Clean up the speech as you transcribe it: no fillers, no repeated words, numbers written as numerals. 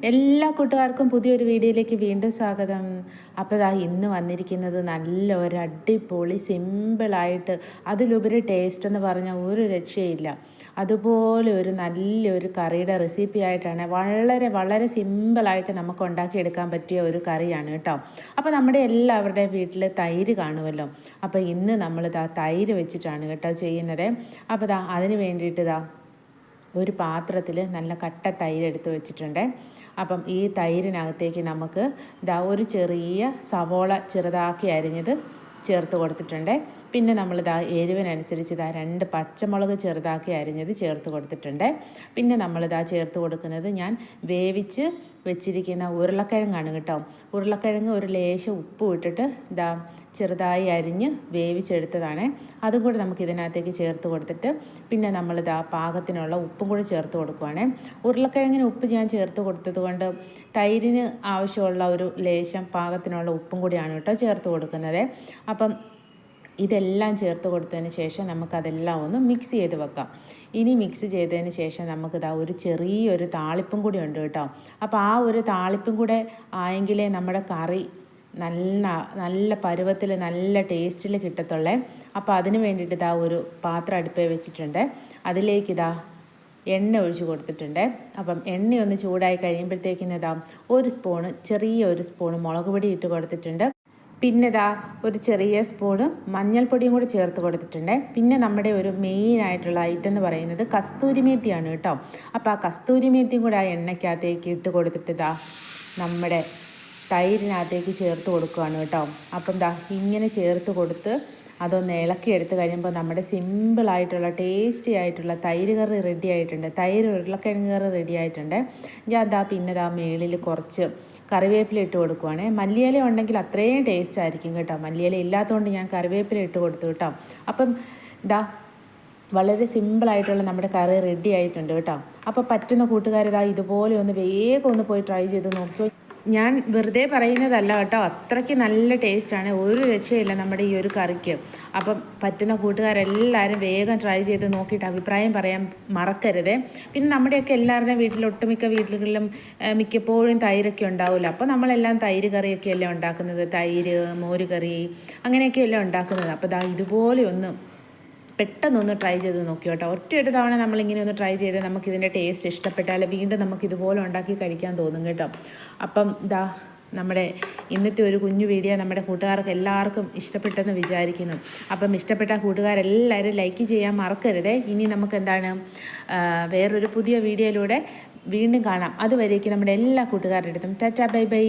എല്ലാ കൂട്ടുകാർക്കും പുതിയൊരു വീഡിയോയിലേക്ക് വീണ്ടും സ്വാഗതം. അപ്പോൾ ഇന്ന് വന്നിരിക്കുന്നത് നല്ല ഒരു അടിപൊളി സിമ്പിളായിട്ട് അതിലുപരി ടേസ്റ്റ് എന്ന് പറഞ്ഞാൽ ഒരു രക്ഷയില്ല, അതുപോലെ ഒരു നല്ലൊരു കറിയുടെ റെസിപ്പി ആയിട്ടാണ്. വളരെ വളരെ സിമ്പിളായിട്ട് നമുക്ക് ഉണ്ടാക്കിയെടുക്കാൻ പറ്റിയ ഒരു കറിയാണ് കേട്ടോ. അപ്പോൾ നമ്മുടെ എല്ലാവരുടെയും വീട്ടിൽ തൈര് കാണുമല്ലോ. അപ്പോൾ ഇന്ന് നമ്മൾ തൈര് വെച്ചിട്ടാണ് കേട്ടോ ചെയ്യുന്നത്. അപ്പോൾ അതിന് വേണ്ടിയിട്ട് ഒരു പാത്രത്തിൽ നല്ല കട്ട തൈര് എടുത്ത് വെച്ചിട്ടുണ്ട്. അപ്പം ഈ തൈരിനകത്തേക്ക് നമുക്ക് ഒരു ചെറിയ സവോള ചെറുതാക്കി അരിഞ്ഞത് ചേർത്ത് കൊടുത്തിട്ടുണ്ട്. പിന്നെ നമ്മൾ എരിവിനനുസരിച്ച് 2 പച്ചമുളക് ചെറുതാക്കി അരിഞ്ഞത് ചേർത്ത് കൊടുത്തിട്ടുണ്ട്. പിന്നെ നമ്മൾ ചേർത്ത് കൊടുക്കുന്നത് ഞാൻ വേവിച്ച് വെച്ചിരിക്കുന്ന ഉരുളക്കിഴങ്ങാണ് കേട്ടോ. ഉരുളക്കിഴങ്ങ് ഒരു ലേശം ഉപ്പ് ഇട്ടിട്ട് ചെറുതായി അരിഞ്ഞ് വേവിച്ചെടുത്തതാണ്. അതും കൂടി നമുക്ക് ഇതിനകത്തേക്ക് ചേർത്ത് കൊടുത്തിട്ട് പിന്നെ നമ്മൾ പാകത്തിനുള്ള ഉപ്പും കൂടി ചേർത്ത് കൊടുക്കുവാണ്. ഉരുളക്കിഴങ്ങിന് ഉപ്പ് ഞാൻ ചേർത്ത് കൊടുത്തത് കൊണ്ട് തൈരിന് ആവശ്യമുള്ള ഒരു ലേശം പാകത്തിനുള്ള ഉപ്പും കൂടിയാണ് കേട്ടോ ചേർത്ത് കൊടുക്കുന്നത്. അപ്പം ഇതെല്ലാം ചേർത്ത് കൊടുത്തതിന് ശേഷം നമുക്കതെല്ലാം ഒന്ന് മിക്സ് ചെയ്ത് വെക്കാം. ഇനി മിക്സ് ചെയ്തതിന് ശേഷം നമുക്ക് ഒരു ചെറിയൊരു താളിപ്പും കൂടി ഉണ്ട് കേട്ടോ. അപ്പോൾ ആ ഒരു താളിപ്പും കൂടെ ആയെങ്കിലേ നമ്മുടെ കറി നല്ല പരുവത്തിൽ നല്ല ടേസ്റ്റിൽ കിട്ടത്തുള്ളേ. അപ്പോൾ അതിന് വേണ്ടിയിട്ട് ഒരു പാത്രം അടുപ്പേ വെച്ചിട്ടുണ്ട്. അതിലേക്ക് എണ്ണ ഒഴിച്ച് കൊടുത്തിട്ടുണ്ട്. അപ്പം എണ്ണയൊന്ന് ചൂടായി കഴിയുമ്പോഴത്തേക്കിന് ചെറിയൊരു സ്പൂണ് മുളക് പൊടി ഇട്ട് കൊടുത്തിട്ടുണ്ട്. പിന്നെ ഒരു ചെറിയ സ്പൂണ് മഞ്ഞൾപ്പൊടിയും കൂടി ചേർത്ത് കൊടുത്തിട്ടുണ്ട്. പിന്നെ നമ്മുടെ ഒരു മെയിനായിട്ടുള്ള ഐറ്റം എന്ന് പറയുന്നത് കസ്തൂരി മേത്തിയാണ് കേട്ടോ. അപ്പോൾ ആ കസ്തൂരി മേത്തിയും കൂടെ ആ എണ്ണയ്ക്കകത്തേക്ക് ഇട്ട് കൊടുത്തിട്ട് നമ്മുടെ തൈരിനകത്തേക്ക് ചേർത്ത് കൊടുക്കുകയാണ് കേട്ടോ. അപ്പം ഇങ്ങനെ ചേർത്ത് കൊടുത്ത് അതൊന്ന് ഇളക്കിയെടുത്ത് കഴിയുമ്പോൾ നമ്മുടെ സിമ്പിളായിട്ടുള്ള ടേസ്റ്റി ആയിട്ടുള്ള തൈര് കറി റെഡി ആയിട്ടുണ്ട്. തൈര് ഉരുളക്കിഴങ്ങ് കറി റെഡി ആയിട്ടുണ്ട്. ഞാൻ പിന്നെ മേളിൽ കുറച്ച് കറിവേപ്പില ഇട്ട് കൊടുക്കുവാണ്. മല്ലിയില ഉണ്ടെങ്കിൽ അത്രയും ടേസ്റ്റ് ആയിരിക്കും കേട്ടോ. മല്ലിയില ഇല്ലാത്തതുകൊണ്ട് ഞാൻ കറിവേപ്പില ഇട്ട് കൊടുത്തു കേട്ടോ. അപ്പം വളരെ സിമ്പിളായിട്ടുള്ള നമ്മുടെ കറി റെഡി ആയിട്ടുണ്ട് കേട്ടോ. അപ്പോൾ പറ്റുന്ന കൂട്ടുകാർ ഇതുപോലെ ഒന്ന് വേഗം ഒന്ന് പോയി ട്രൈ ചെയ്ത് നോക്കിയോ. ഞാൻ വെറുതെ പറയുന്നതല്ല കേട്ടോ, അത്രയ്ക്ക് നല്ല ടേസ്റ്റാണ്, ഒരു രക്ഷയില്ല നമ്മുടെ ഈ ഒരു കറിക്ക്. അപ്പം പറ്റുന്ന കൂട്ടുകാരെല്ലാവരും വേഗം ട്രൈ ചെയ്ത് നോക്കിയിട്ട് അഭിപ്രായം പറയാൻ മറക്കരുത്. പിന്നെ നമ്മുടെയൊക്കെ എല്ലാവരുടെയും വീട്ടിൽ ഒട്ടുമിക്ക വീടുകളിലും മിക്കപ്പോഴും തൈരൊക്കെ ഉണ്ടാവില്ല. അപ്പോൾ നമ്മളെല്ലാം തൈര് കറിയൊക്കെയല്ലേ ഉണ്ടാക്കുന്നത്, തൈര് മോര് കറി അങ്ങനെയൊക്കെയല്ലേ ഉണ്ടാക്കുന്നത്. അപ്പോൾ ഇതുപോലെ ഒന്ന് പെട്ടെന്നൊന്ന് ട്രൈ ചെയ്ത് നോക്കി കേട്ടോ. ഒറ്റയൊരു തവണ നമ്മളിങ്ങനെ ഒന്ന് ട്രൈ ചെയ്ത് നമുക്കിതിൻ്റെ ടേസ്റ്റ് ഇഷ്ടപ്പെട്ടാൽ വീണ്ടും നമുക്കിതുപോലെ ഉണ്ടാക്കി കഴിക്കാൻ തോന്നും കേട്ടോ. അപ്പം നമ്മുടെ ഇന്നത്തെ ഒരു കുഞ്ഞു വീഡിയോ നമ്മുടെ കൂട്ടുകാർക്ക് എല്ലാവർക്കും ഇഷ്ടപ്പെട്ടെന്ന് വിചാരിക്കുന്നു. അപ്പം ഇഷ്ടപ്പെട്ട കൂട്ടുകാരെല്ലാവരും ലൈക്ക് ചെയ്യാൻ മറക്കരുത്. ഇനി നമുക്ക് വേറൊരു പുതിയ വീഡിയോയിലൂടെ വീണ്ടും കാണാം. അതുവരേക്കും നമ്മുടെ എല്ലാ കൂട്ടുകാരുടെ അടുത്തും ടാറ്റാ ബൈ ബൈ.